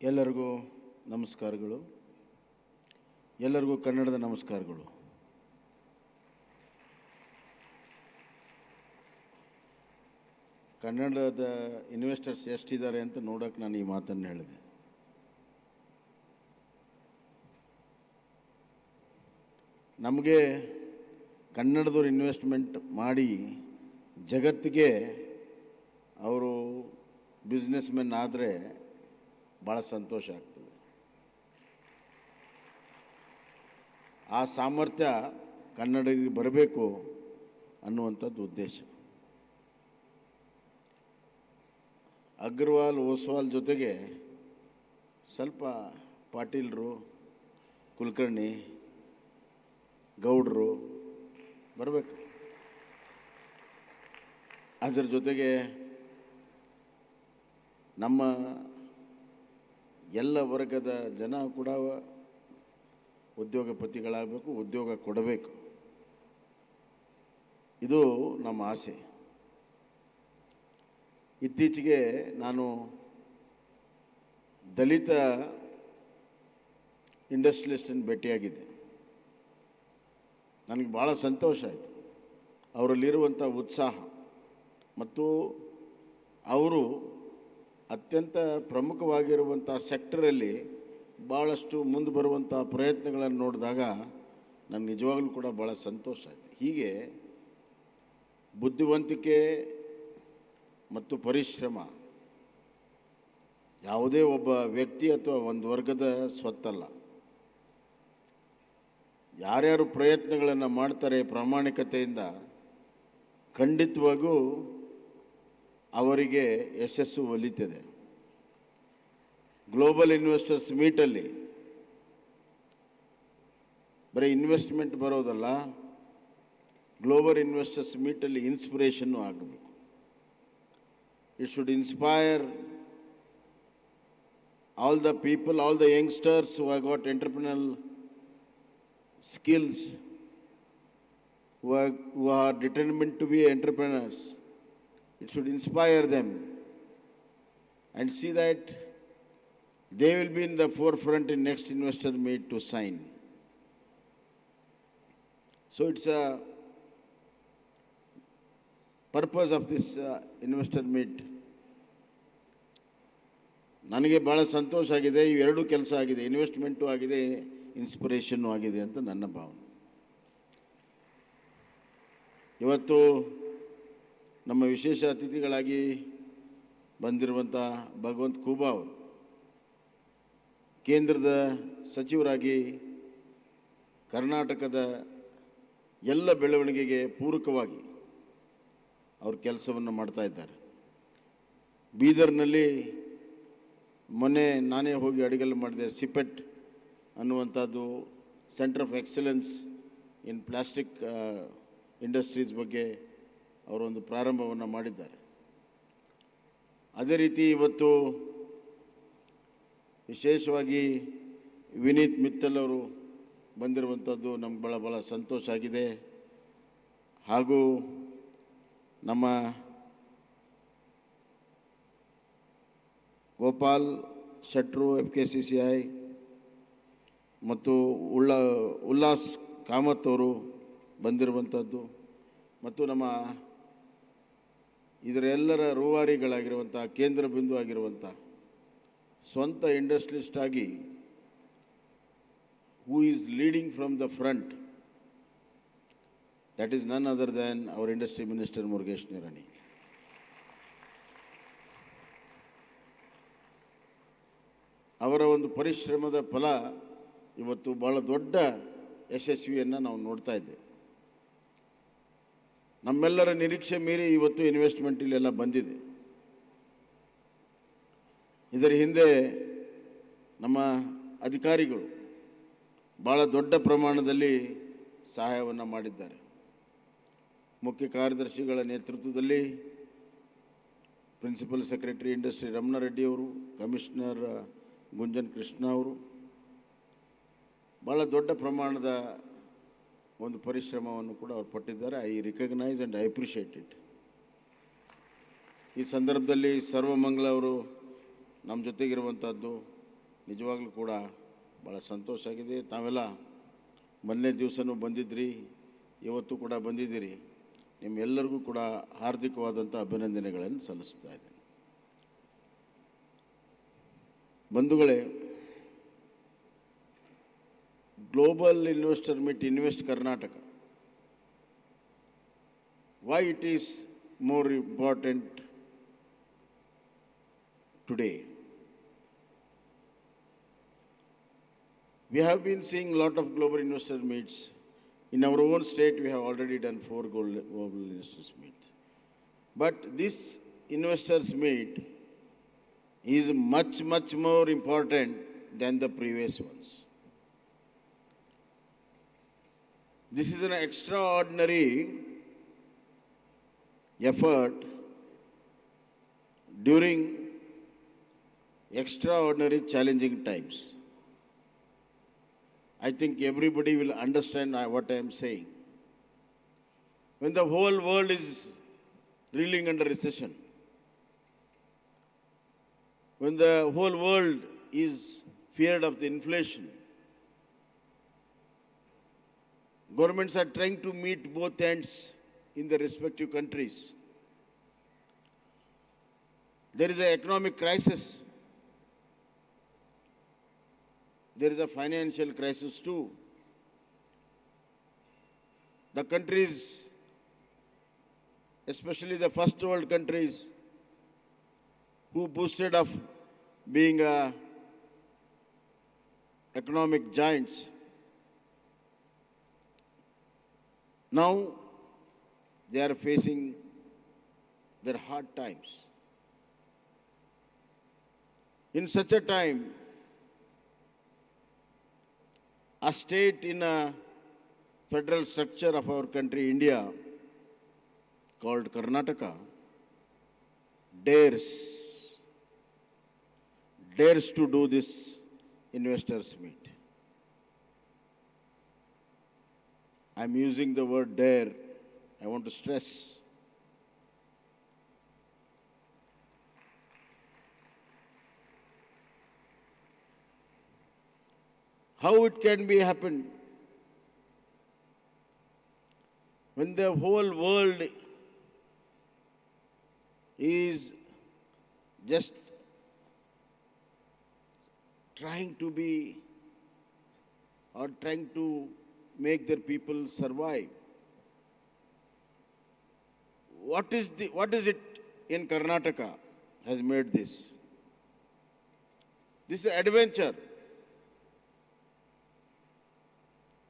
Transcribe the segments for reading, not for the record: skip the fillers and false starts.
ಎಲ್ಲರಿಗೂ ನಮಸ್ಕಾರಗಳು. ಎಲ್ಲರಿಗೂ ಕನ್ನಡದ ನಮಸ್ಕಾರಗಳು. ಕನ್ನಡದ ಇನ್ವೆಸ್ಟರ್ಸ್ ಎಷ್ಟಿದ್ದಾರೆ ಅಂತ ನೋಡೋಕೆ ನಾನು ಈ ಮಾತನ್ನು ಹೇಳಿದೆ. ನಮಗೆ ಕನ್ನಡದವ್ರು ಇನ್ವೆಸ್ಟ್ಮೆಂಟ್ ಮಾಡಿ ಜಗತ್ತಿಗೆ ಅವರು ಬಿಸ್ನೆಸ್ ಮೆನ್ ಆದರೆ ಭಾಳ ಸಂತೋಷ ಆಗ್ತದೆ. ಆ ಸಾಮರ್ಥ್ಯ ಕನ್ನಡಿಗರಿಗೆ ಬರಬೇಕು ಅನ್ನುವಂಥದ್ದು ಉದ್ದೇಶ. ಅಗ್ರವಾಲ್ ಓಸ್ವಾಲ್ ಜೊತೆಗೆ ಸ್ವಲ್ಪ ಪಾಟೀಲರು, ಕುಲಕರ್ಣಿ, ಗೌಡರು ಬರಬೇಕು. ಅದರ ಜೊತೆಗೆ ನಮ್ಮ ಎಲ್ಲ ವರ್ಗದ ಜನ ಕೂಡ ಉದ್ಯೋಗಪತಿಗಳಾಗಬೇಕು, ಉದ್ಯೋಗ ಕೊಡಬೇಕು. ಇದು ನಮ್ಮ ಆಸೆ. ಇತ್ತೀಚೆಗೆ ನಾನು ದಲಿತ ಇಂಡಸ್ಟ್ರಿಯಲಿಸ್ಟನ್ನು ಭೇಟಿಯಾಗಿದ್ದೆ. ನನಗೆ ಭಾಳ ಸಂತೋಷ ಆಯಿತು. ಅವರಲ್ಲಿರುವಂಥ ಉತ್ಸಾಹ ಮತ್ತು ಅವರು ಅತ್ಯಂತ ಪ್ರಮುಖವಾಗಿರುವಂಥ ಸೆಕ್ಟರಲ್ಲಿ ಭಾಳಷ್ಟು ಮುಂದೆ ಬರುವಂಥ ಪ್ರಯತ್ನಗಳನ್ನು ನೋಡಿದಾಗ ನನಗೆ ನಿಜವಾಗಲೂ ಕೂಡ ಭಾಳ ಸಂತೋಷ ಆಯಿತು. ಹೀಗೆ ಬುದ್ಧಿವಂತಿಕೆ ಮತ್ತು ಪರಿಶ್ರಮ ಯಾವುದೇ ಒಬ್ಬ ವ್ಯಕ್ತಿ ಅಥವಾ ಒಂದು ವರ್ಗದ ಸ್ವತ್ತಲ್ಲ. ಯಾರ್ಯಾರು ಪ್ರಯತ್ನಗಳನ್ನು ಮಾಡ್ತಾರೆ ಪ್ರಾಮಾಣಿಕತೆಯಿಂದ, ಖಂಡಿತವಾಗೂ ಅವರಿಗೆ ಯಶಸ್ಸು ಒಲಿತದೆ. ಗ್ಲೋಬಲ್ ಇನ್ವೆಸ್ಟರ್ಸ್ ಮೀಟಲ್ಲಿ ಬರೀ ಇನ್ವೆಸ್ಟ್ಮೆಂಟ್ ಬರೋದಲ್ಲ, ಗ್ಲೋಬಲ್ ಇನ್ವೆಸ್ಟರ್ಸ್ ಮೀಟಲ್ಲಿ ಇನ್ಸ್ಪಿರೇಷನ್ನು ಆಗಬೇಕು. It should inspire all the people, all the youngsters who have got entrepreneurial skills, who are determined to be entrepreneurs. It should inspire them and see that they will be in the forefront in next investor meet to sign. So it's a purpose of this investor meet. ನನಗೆ ಭಾಳ ಸಂತೋಷ ಆಗಿದೆ. ಇವೆರಡೂ ಕೆಲಸ ಆಗಿದೆ, investment ಆಗಿದೆ, inspiration ಆಗಿದೆ ಅಂತ ನನ್ನ ಭಾವನೆ. ಇವತ್ತು ನಮ್ಮ ವಿಶೇಷ ಅತಿಥಿಗಳಾಗಿ ಬಂದಿರುವಂಥ ಭಗವಂತ ಖೂಬಾ ಅವರು ಕೇಂದ್ರದ ಸಚಿವರಾಗಿ ಕರ್ನಾಟಕದ ಎಲ್ಲ ಬೆಳವಣಿಗೆಗೆ ಪೂರಕವಾಗಿ ಅವ್ರ ಕೆಲಸವನ್ನು ಮಾಡ್ತಾ ಇದ್ದಾರೆ. ಬೀದರ್ನಲ್ಲಿ ಮೊನ್ನೆ ನಾನೇ ಹೋಗಿ ಅಡಿಗೆಲ್ಲ ಮಾಡಿದೆ. ಸಿಪೆಟ್ ಅನ್ನುವಂಥದ್ದು centre of excellence in plastic industries ಬಗ್ಗೆ ಅವರೊಂದು ಪ್ರಾರಂಭವನ್ನು ಮಾಡಿದ್ದಾರೆ. ಅದೇ ರೀತಿ ಇವತ್ತು ವಿಶೇಷವಾಗಿ ವಿನೀತ್ ಮಿತ್ತಲ್ ಅವರು ಬಂದಿರುವಂಥದ್ದು ನಮ್ಗೆ ಭಾಳ ಭಾಳ ಸಂತೋಷ ಆಗಿದೆ. ಹಾಗೂ ನಮ್ಮ ಗೋಪಾಲ್ ಶೆಟ್ರು FKCCI ಮತ್ತು ಉಲ್ಲಾಸ್ ಕಾಮತ್ ಅವರು ಬಂದಿರುವಂಥದ್ದು, ಮತ್ತು ನಮ್ಮ ಇದರೆಲ್ಲರ ರೂವಾರಿಗಳಾಗಿರುವಂಥ ಕೇಂದ್ರ ಬಿಂದು ಆಗಿರುವಂಥ ಸ್ವಂತ ಇಂಡಸ್ಟ್ರಿಯಲಿಸ್ಟ್ ಆಗಿ who is leading from the front, that is ನನ್ other than hour industry minister Murugesh Nirani. ಅವರ ಒಂದು ಪರಿಶ್ರಮದ ಫಲ ಇವತ್ತು ಭಾಳ ದೊಡ್ಡ ಯಶಸ್ವಿಯನ್ನು ನಾವು ನೋಡ್ತಾ ಇದ್ದೇವೆ. ನಮ್ಮೆಲ್ಲರ ನಿರೀಕ್ಷೆ ಮೀರಿ ಇವತ್ತು ಇನ್ವೆಸ್ಟ್ಮೆಂಟ್ ಇಲ್ಲೆಲ್ಲ ಬಂದಿದೆ. ಇದರ ಹಿಂದೆ ನಮ್ಮ ಅಧಿಕಾರಿಗಳು ಭಾಳ ದೊಡ್ಡ ಪ್ರಮಾಣದಲ್ಲಿ ಸಹಾಯವನ್ನು ಮಾಡಿದ್ದಾರೆ. ಮುಖ್ಯ ಕಾರ್ಯದರ್ಶಿಗಳ ನೇತೃತ್ವದಲ್ಲಿ principal secretary industry Ramana Reddy ಅವರು, ಕಮಿಷನರ್ ಗುಂಜನ್ ಕೃಷ್ಣ ಅವರು ಭಾಳ ದೊಡ್ಡ ಪ್ರಮಾಣದ ಒಂದು ಪರಿಶ್ರಮವನ್ನು ಕೂಡ ಅವರು ಪಟ್ಟಿದ್ದಾರೆ. I recognise and I appreciate it. ಈ ಸಂದರ್ಭದಲ್ಲಿ ಸರ್ವಮಂಗಳ ಅವರು ನಮ್ಮ ಜೊತೆಗಿರುವಂಥದ್ದು, ನಿಜವಾಗ್ಲೂ ಕೂಡ ಭಾಳ ಸಂತೋಷ ಆಗಿದೆ. ತಾವೆಲ್ಲ ಮೊದಲನೇ ದಿವಸನೂ ಬಂದಿದ್ರಿ, ಇವತ್ತು ಕೂಡ ಬಂದಿದ್ದೀರಿ. ನಿಮ್ಮೆಲ್ಲರಿಗೂ ಕೂಡ ಹಾರ್ದಿಕವಾದಂಥ ಅಭಿನಂದನೆಗಳನ್ನು ಸಲ್ಲಿಸ್ತಾ ಇದ್ದೇನೆ. ಬಂಧುಗಳೇ, global investor meet invest Karnataka, why it is more important today? We have been seeing a lot of global investor meets. In our own state, we have already done 4 global investors meet. But this investors meet is much, much more important than the previous ones. This is an extraordinary effort during extraordinary challenging times. I think everybody will understand what I am saying. When the whole world is reeling under recession, when the whole world is feared of the inflation, governments are trying to meet both ends in the respective countries. There is an economic crisis. There is a financial crisis too. The countries, especially the first world countries, who boosted up being economic giants, now they are facing their hard times. In such a time, a state in a federal structure of our country, India, called Karnataka, dares to do this investors meet. I'm using the word dare. I want to stress. How it can be happen when the whole world is just trying to be or trying to make their people survive. What is it in Karnataka has made this? This is adventure.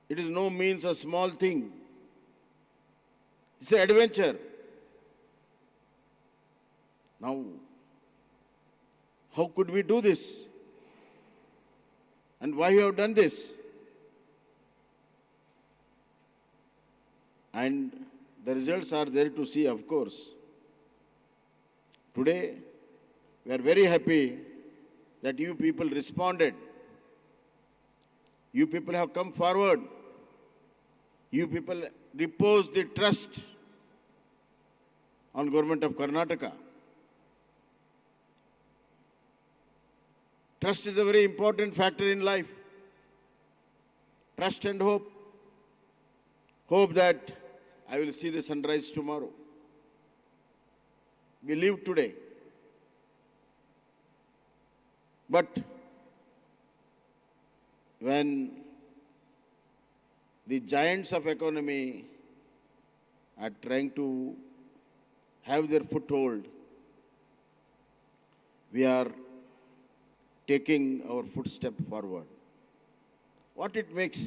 It is no means a small thing. It's an adventure. Now, how could we do this? And why you have done this? And the results are there to see, of course. Today, we are very happy that you people responded. You people have come forward. You people repose the trust on government of Karnataka. Trust is a very important factor in life. Trust and hope. Hope that I will see the sunrise tomorrow. We live today. But when the giants of economy are trying to have their foothold, we are taking our footstep forward. What it makes?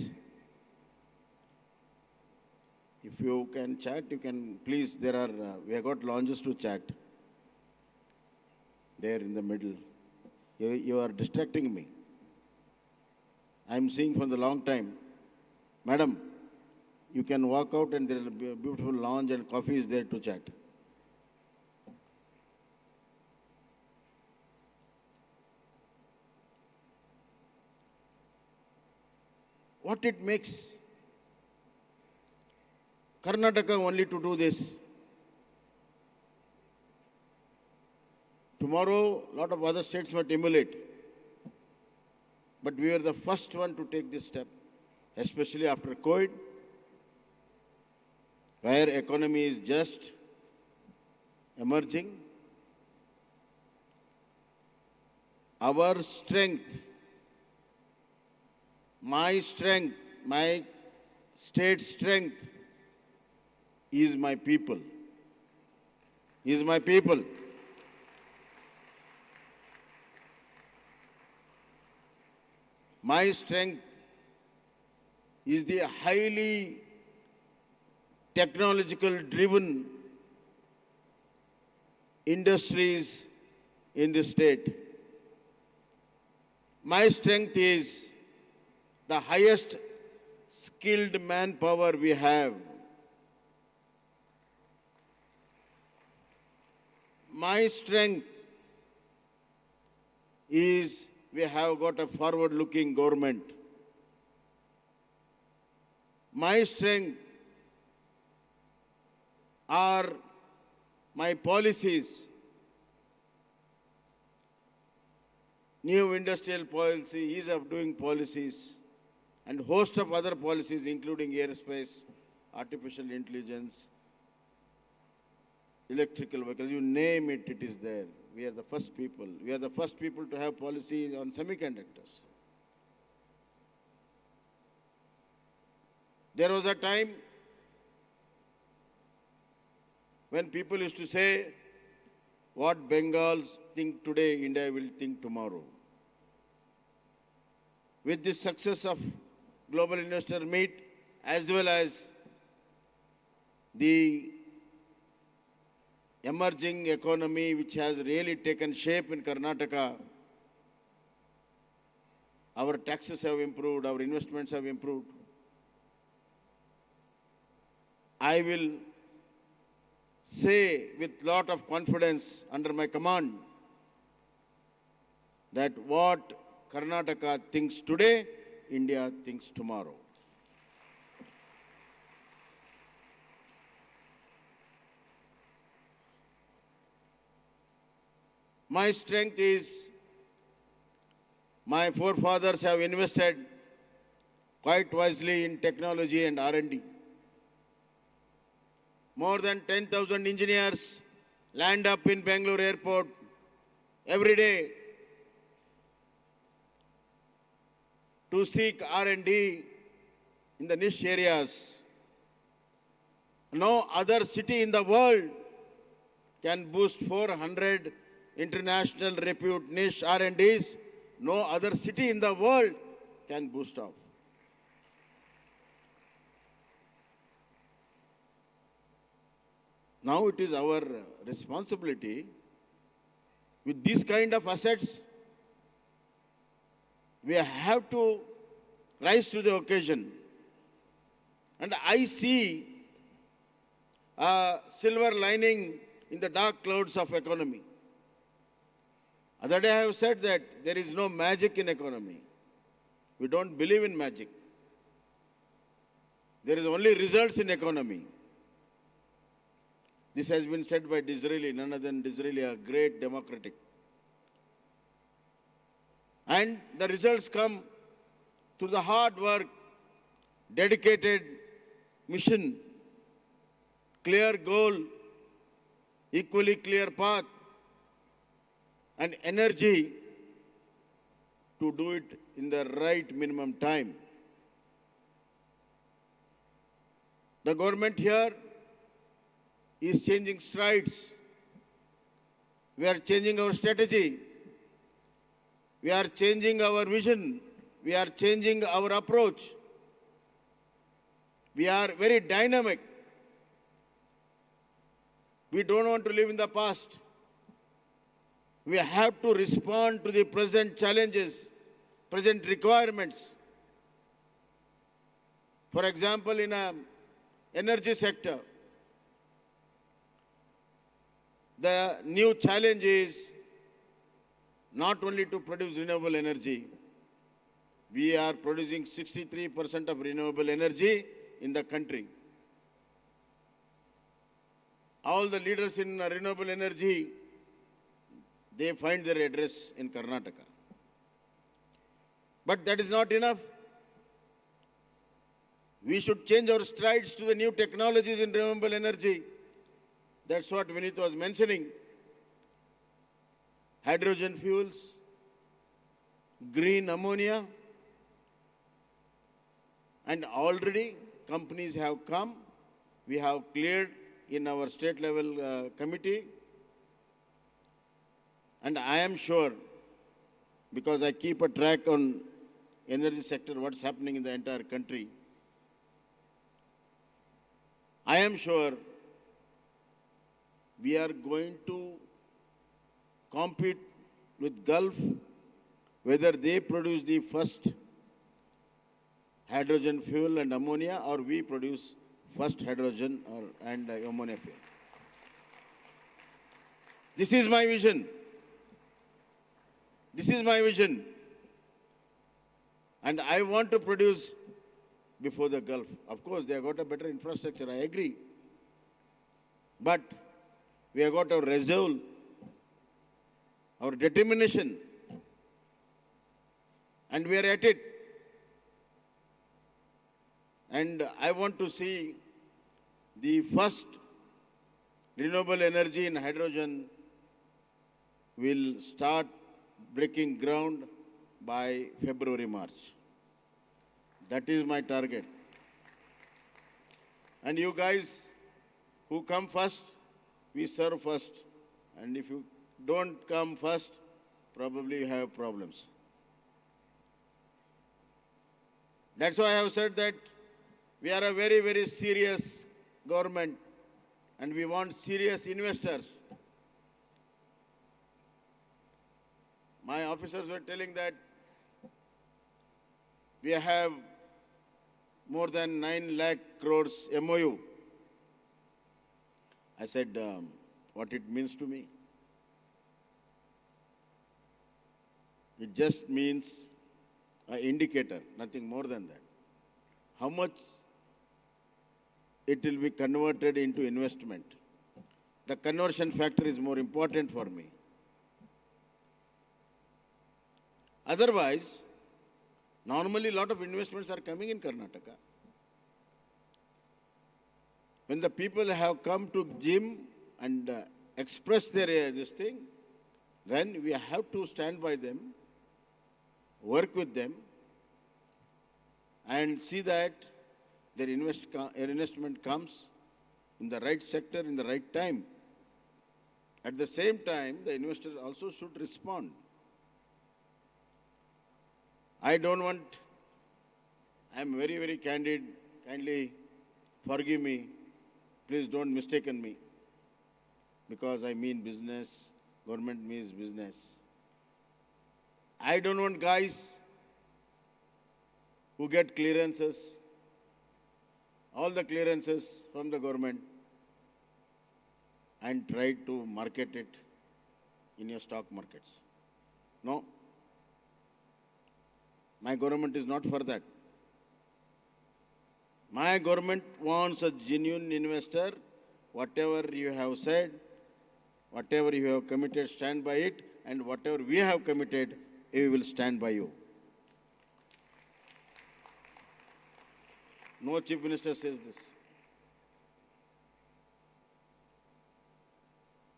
If you can chat, you can please, we have got lounges to chat. There in the middle. You are distracting me. I am seeing from the long time. Madam, you can walk out and there will be a beautiful lounge and coffee is there to chat. What it makes? Karnataka only to do this. Tomorrow, a lot of other states might emulate. But we were the first one to take this step, especially after COVID, where economy is just emerging. Our strength, my state strength is my people. Is my people. My strength is the highly technological driven industries in the state. My strength is the highest skilled manpower we have. My strength is we have got a forward-looking government. My strength are my policies, new industrial policy, ease of doing policies, and host of other policies including airspace, artificial intelligence, electrical vehicles, you name it, it is there. We are the first people. We are the first people to have policy on semiconductors. There was a time when people used to say, what Bengals think today, India will think tomorrow. With the success of Global Investor Meet, as well as the emerging economy which has really taken shape in Karnataka, our taxes have improved, our investments have improved. I will say with lot of confidence under my command that what Karnataka thinks today, India thinks tomorrow. My strength is my forefathers have invested quite wisely in technology and R&D. More than 10,000 engineers land up in Bengaluru airport every day to seek R&D in the niche areas. No other city in the world can boost 400 international repute niche R&Ds. No other city in the world can boost off. Now it is our responsibility with these kind of assets. We have to rise to the occasion. And I see a silver lining in the dark clouds of economy. Other day I have said that there is no magic in economy. We don't believe in magic. There is only results in economy. This has been said by Disraeli, none other than Disraeli, a great democratic. And the results come through the hard work, dedicated mission, clear goal, equally clear path, and energy to do it in the right minimum time. The government here is changing strides. We are changing our strategy. We are changing our vision. We are changing our approach. We are very dynamic. We don't want to live in the past. We have to respond to the present challenges, present requirements. For example, in an energy sector, the new challenge is not only to produce renewable energy. We are producing 63% of renewable energy in the country. All the leaders in renewable energy, they find their address in Karnataka. But that is not enough. We should change our strides to the new technologies in renewable energy. That's what Vinith was mentioning. Hydrogen fuels, green ammonia, and already companies have come. We have cleared in our state level committee. And I am sure, because I keep a track on energy sector, what's happening in the entire country, I am sure we are going to compete with Gulf, whether they produce the first hydrogen fuel and ammonia or we produce first hydrogen and ammonia fuel. This is my vision. This is my vision. And I want to produce before the Gulf. Of course, they have got a better infrastructure, I agree. But we have got our resolve, our determination, and we are at it. And I want to see the first renewable energy in hydrogen will start breaking ground by February, March. That is my target. And you guys who come first, we serve first. And if you don't come first, probably you have problems. That's why I have said that we are a very, very serious government and we want serious investors. My officers were telling that we have more than 9 lakh crores MOU. I said, what it means to me? It just means an indicator, nothing more than that. How much it will be converted into investment. The conversion factor is more important for me. Otherwise, normally a lot of investments are coming in Karnataka. When the people have come to gym and express their this thing, then we have to stand by them, work with them, and see that their investment comes in the right sector, in the right time. At the same time, the investor also should respond. I don't want, I'm very, very candid, kindly forgive me, please don't mistaken me, because I mean business, government means business. I don't want guys who get clearances, all the clearances from the government, and try to market it in your stock markets. No. My government is not for that. My government wants a genuine investor. Whatever you have said, whatever you have committed, stand by it. And whatever we have committed, we will stand by you. No Chief Minister says this.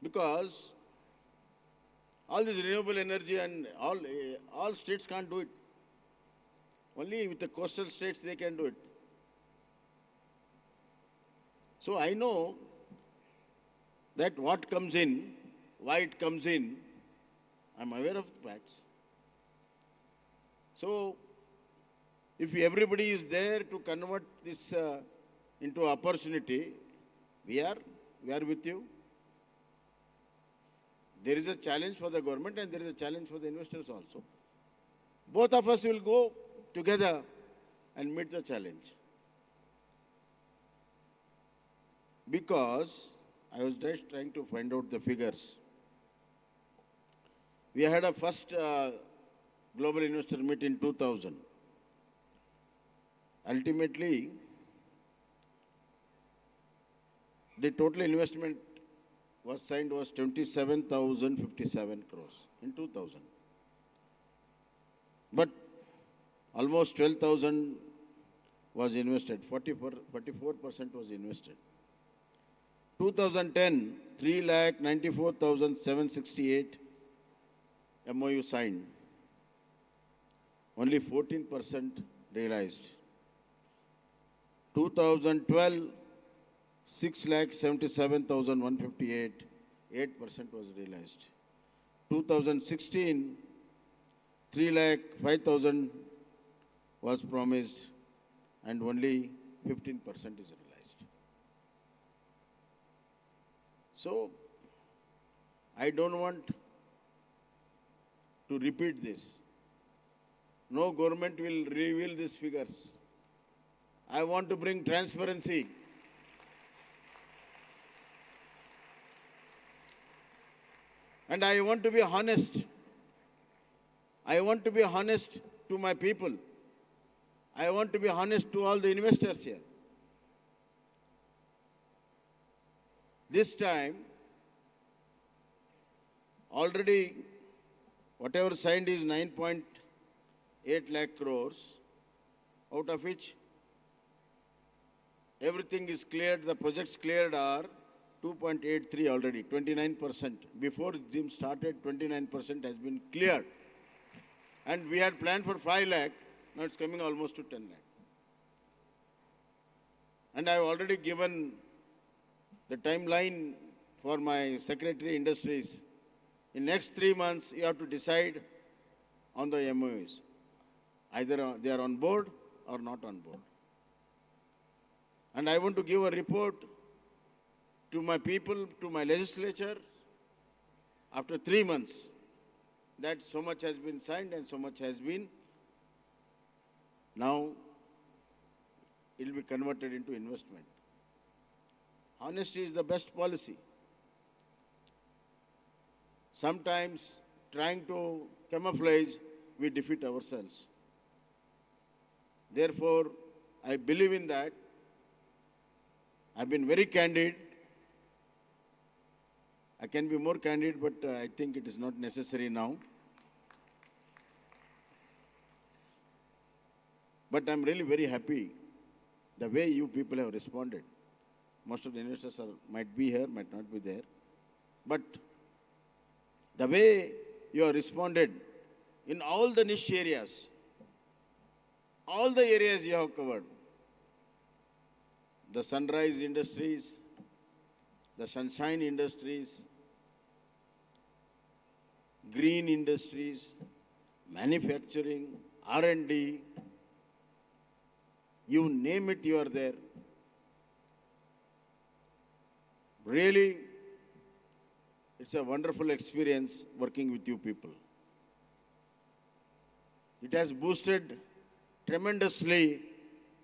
Because all this renewable energy and all states can't do it. Only with the coastal states they can do it. So I know that what comes in, why it comes in, I'm aware of the facts. So if everybody is there to convert this into opportunity, we are with you. There is a challenge for the government and there is a challenge for the investors also. Both of us will go together and meet the challenge. Because I was just trying to find out the figures. We had a first global investor meet in 2000. Ultimately, the total investment was signed was 27,057 crores in 2000. But almost 12,000 was invested, 44% was invested. 2010, 3,94,768 MOU signed. Only 14% realized. 2012, 6,77,158, 8% was realized. 2016, 3,05,000 was promised and only 15% is realized. So, I don't want to repeat this. No government will reveal these figures. I want to bring transparency. And I want to be honest. I want to be honest to my people. I want to be honest to all the investors here. This time, already whatever signed is 9.8 lakh crores, out of which everything is cleared, the projects cleared are 2.83 already, 29%. Before Jim started, 29% has been cleared. And we had planned for 5 lakh, now it's coming almost to 10 lakh. And I have already given the timeline for my Secretary Industries. In next 3 months, you have to decide on the MOUs. Either they are on board or not on board. And I want to give a report to my people, to my legislature, after 3 months, that so much has been signed and so much has been, now it will be converted into investment. Honesty is the best policy. Sometimes trying to camouflage, we defeat ourselves. Therefore, I believe in that. I've been very candid. I can be more candid, but I think it is not necessary now. But I'm really very happy the way you people have responded. Most of the investors might be here, might not be there. But the way you have responded in all the niche areas, all the areas you have covered, the sunrise industries, the sunshine industries, green industries, manufacturing, R&D, you name it, you are there. Really, it's a wonderful experience working with you people. It has boosted tremendously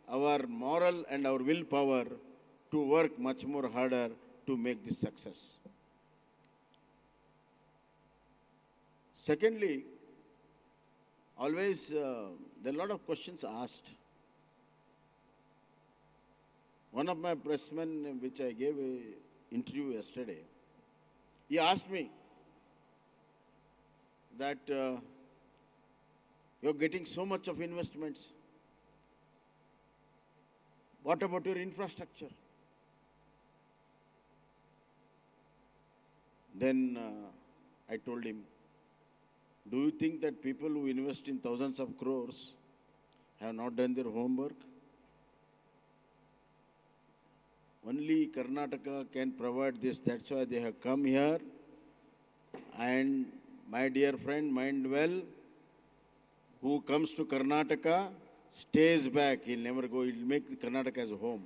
our moral and our willpower to work much more harder to make this success. Secondly, always there are a lot of questions asked. One of my pressmen, which I gave an interview yesterday, he asked me that you're getting so much of investments. What about your infrastructure? Then I told him, do you think that people who invest in thousands of crores have not done their homework? Only Karnataka can provide this. That's why they have come here. And my dear friend, mind well, who comes to Karnataka stays back. He'll never go. He'll make Karnataka as a home.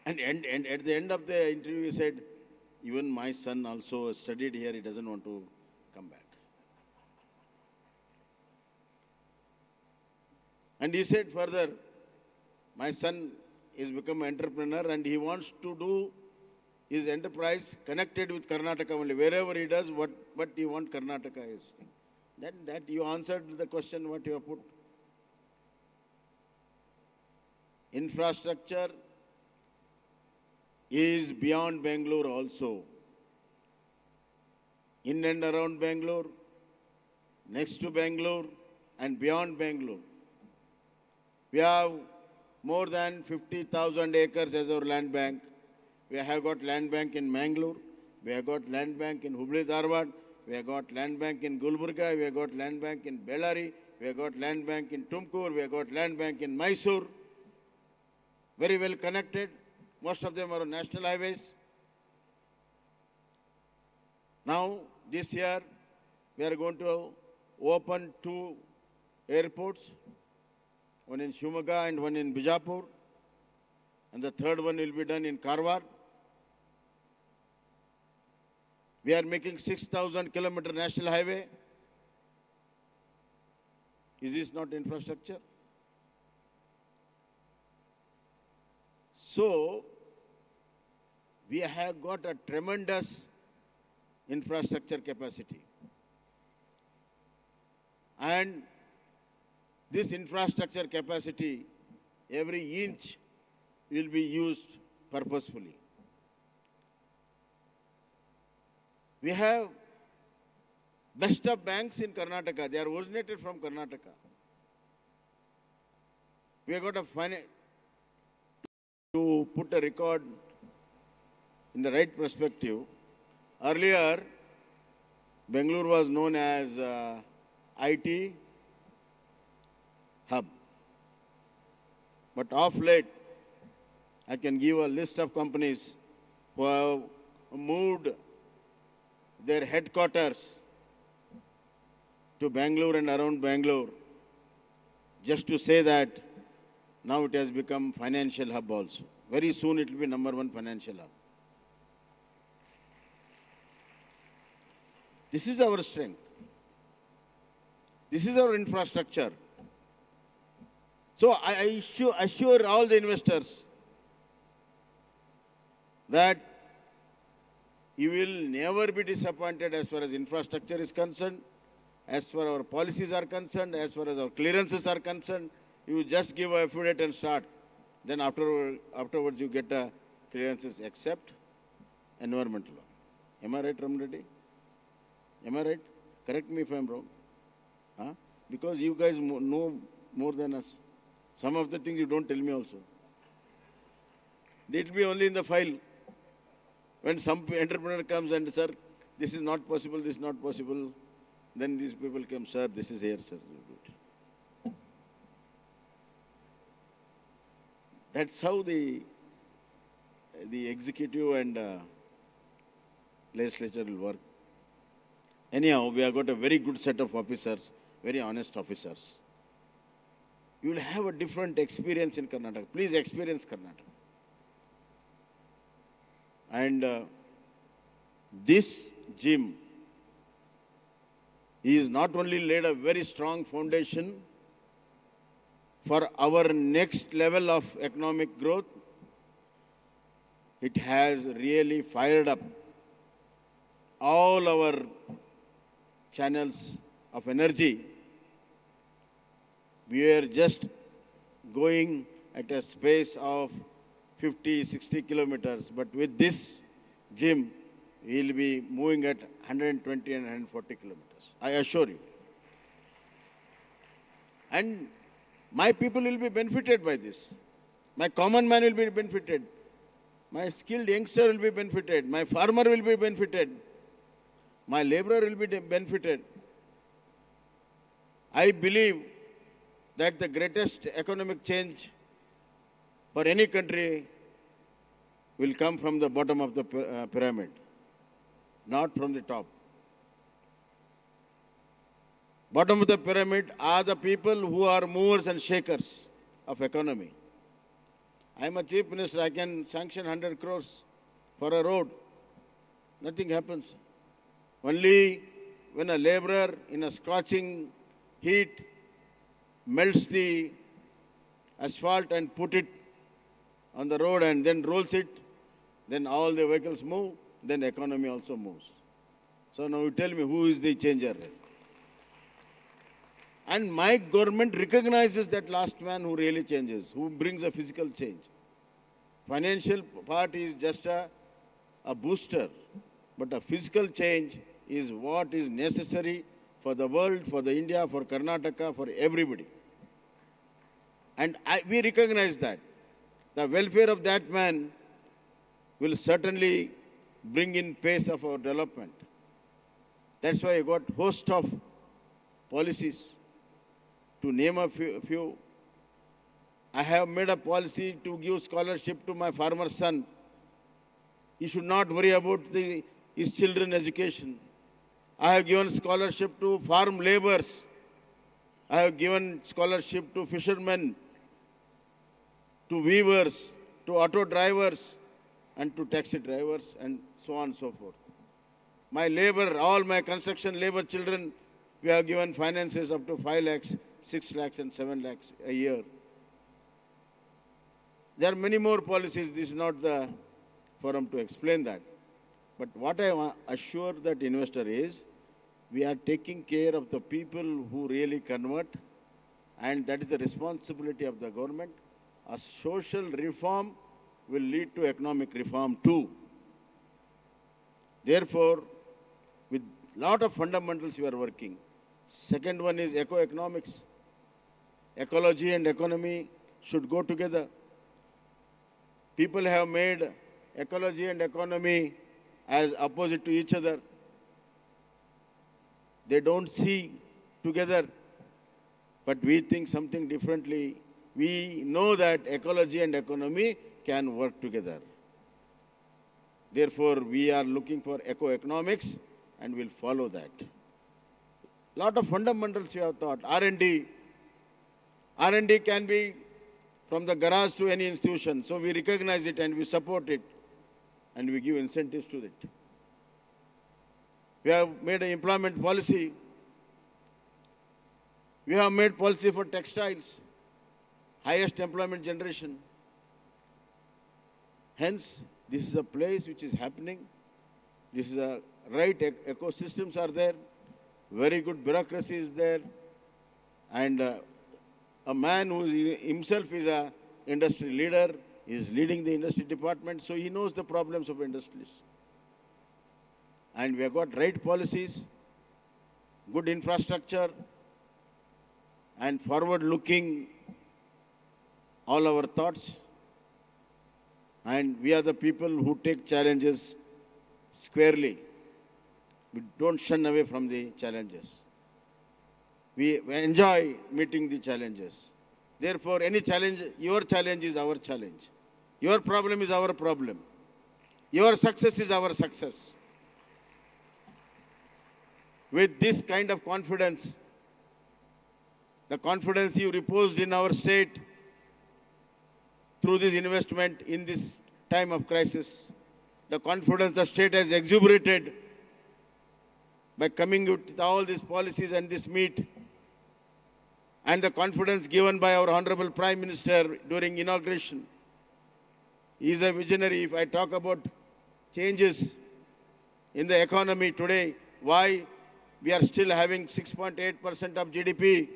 And at the end of the interview, he said, even my son also studied here. He doesn't want to come back. And he said further, my son is become an entrepreneur and he wants to do his enterprise connected with Karnataka only. Wherever he does, what he wants Karnataka is. That you answered the question what you have put. Infrastructure is beyond Bengaluru also. In and around Bengaluru, next to Bengaluru and beyond Bengaluru. We have more than 50,000 acres as our land bank. We have got land bank in Mangaluru. We have got land bank in Hubballi-Dharwad. We have got land bank in Kalaburagi. We have got land bank in Ballari. We have got land bank in Tumkur. We have got land bank in Mysuru. Very well connected. Most of them are on national highways. Now, this year, we are going to open 2 airports, one in Shivamogga and one in Vijayapura, and the third one will be done in Karwar. We are making 6,000-kilometer national highway. Is this not infrastructure? So, we have got a tremendous infrastructure capacity. And this infrastructure capacity, every inch will be used purposefully. We have best of banks in Karnataka. They are originated from Karnataka. We have got a to put a record in the right perspective. Earlier, Bengaluru was known as IT hub. But of late, I can give a list of companies who have moved their headquarters to Bengaluru and around Bengaluru, just to say that now it has become financial hub also. Very soon it will be #1 financial hub. This is our strength. This is our infrastructure. So I assure all the investors that you will never be disappointed as far as infrastructure is concerned, as far as our policies are concerned, as far as our clearances are concerned. You just give a affidavit and start. Then afterwards you get a clearances except environmental law. Am I right, Ramreddy? Am I right? Correct me if I am wrong. Huh? Because you guys know more than us. Some of the things you don't tell me also. It will be only in the file. When some entrepreneur comes and, sir, this is not possible, this is not possible, then these people come, sir, this is here, sir. That's how the executive and legislature will work. Anyhow, we have got a very good set of officers, very honest officers. You will have a different experience in Karnataka. Please experience Karnataka. And this gym is not only laid a very strong foundation for our next level of economic growth, it has really fired up all our channels of energy. We are just going at a space of 50, 60 kilometers, but with this gym, we will be moving at 120 and 140 kilometers. I assure you. And my people will be benefited by this. My common man will be benefited. My skilled youngster will be benefited. My farmer will be benefited. My laborer will be benefited. I believe that the greatest economic change for any country will come from the bottom of the pyramid, not from the top. Bottom of the pyramid are the people who are movers and shakers of economy. I am a chief minister, I can sanction 100 crores for a road. Nothing happens. Only when a laborer in a scorching heat melts the asphalt and put it on the road and then rolls it, then all the vehicles move, then the economy also moves. So now you tell me, who is the changer? And my government recognizes that last man who really changes, who brings a physical change. Financial part is just a booster, but a physical change is what is necessary for the world, for the India, for Karnataka, for everybody. And we recognize that. The welfare of that man will certainly bring in pace of our development. That's why I got host of policies. To name a few, I have made a policy to give scholarship to my farmer son. He should not worry about his children's education. I have given scholarship to farm laborers. I have given scholarship to fishermen, to weavers, to auto drivers, and to taxi drivers, and so on and so forth. My labor, all my construction labor children, we have given finances up to 5 lakhs, 6 lakhs, and 7 lakhs a year. There are many more policies. This is not the forum to explain that. But what I assure that investor is, we are taking care of the people who really convert, and that is the responsibility of the government. A social reform will lead to economic reform too. Therefore, with lot of fundamentals we are working. Second one is eco-economics. Ecology and economy should go together. People have made ecology and economy as opposite to each other. They don't see together, but we think something differently. We know that ecology and economy can work together. Therefore, we are looking for eco-economics and will follow that. Lot of fundamentals we have thought. R&D. R&D can be from the garage to any institution. So we recognize it and we support it and we give incentives to it. We have made an employment policy. We have made policy for textiles, highest employment generation. Hence, this is a place which is happening. This is a right ecosystems are there. Very good bureaucracy is there. And a man who himself is an industry leader, is leading the industry department, so he knows the problems of industries. And we have got right policies, good infrastructure, and forward-looking all our thoughts. And we are the people who take challenges squarely. We don't shun away from the challenges. We enjoy meeting the challenges. Therefore, any challenge, your challenge is our challenge. Your problem is our problem. Your success is our success. With this kind of confidence, the confidence you reposed in our state through this investment in this time of crisis, the confidence the state has exuberated by coming with all these policies and this meet, and the confidence given by our Honorable Prime Minister during inauguration. He is a visionary. If I talk about changes in the economy today, why we are still having 6.8% of GDP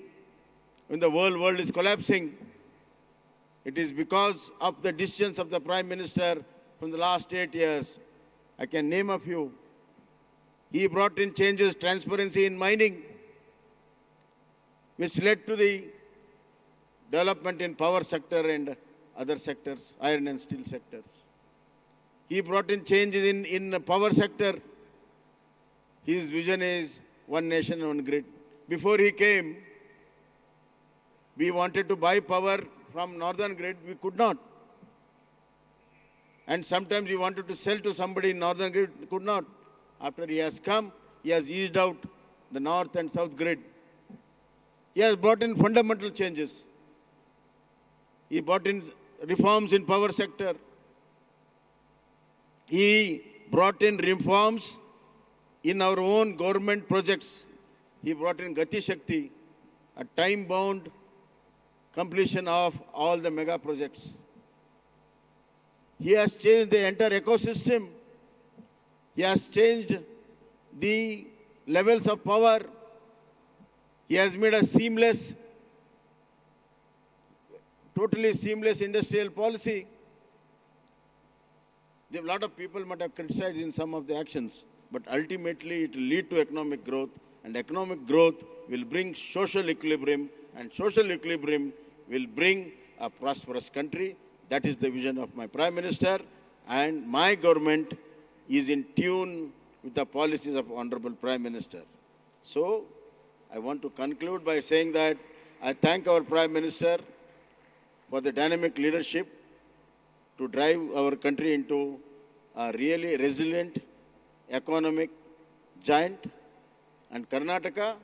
when the world is collapsing, it is because of the decisions of the Prime Minister from the last 8 years. I can name a few. He brought in changes, transparency in mining, which led to the development in power sector and other sectors, iron and steel sectors. He brought in changes in the power sector. His vision is one nation, one grid. Before he came, we wanted to buy power from northern grid, we could not. And sometimes we wanted to sell to somebody in northern grid, could not. After he has come, he has eased out the north and south grid. He has brought in fundamental changes. He brought in reforms in power sector. He brought in reforms in our own government projects. He brought in Gati Shakti, a time-bound completion of all the mega projects. He has changed the entire ecosystem. He has changed the levels of power. He has made a seamless, totally seamless industrial policy. A lot of people might have criticized in some of the actions, but ultimately it will lead to economic growth. and economic growth will bring social equilibrium, and social equilibrium will bring a prosperous country. That is the vision of my Prime Minister, and my government is in tune with the policies of Honorable Prime Minister. So, I want to conclude by saying that I thank our Prime Minister for the dynamic leadership to drive our country into a really resilient economic giant, and Karnataka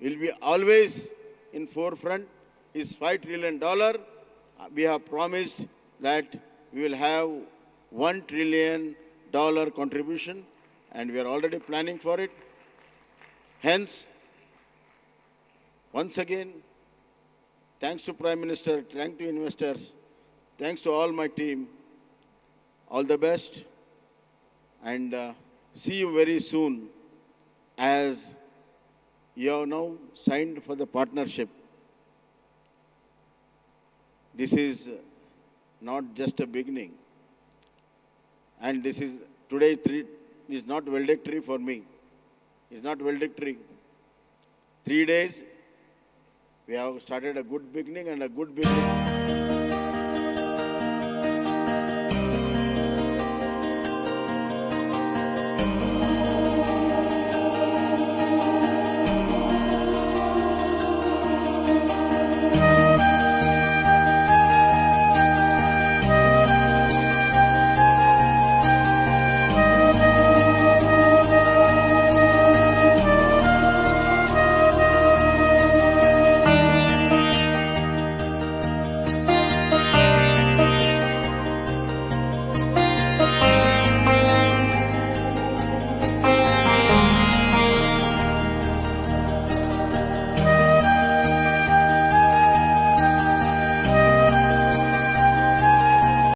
will be always in forefront. Is $5 trillion. We have promised that we will have $1 trillion contribution, and we are already planning for it. Hence, once again, thanks to Prime Minister, thanks to investors, thanks to all my team. All the best, and see you very soon, as you have now signed for the partnership. This is not just a beginning, and this is today is not valedictory for me. It's not valedictory. 3 days, we have started a good beginning, and a good beginning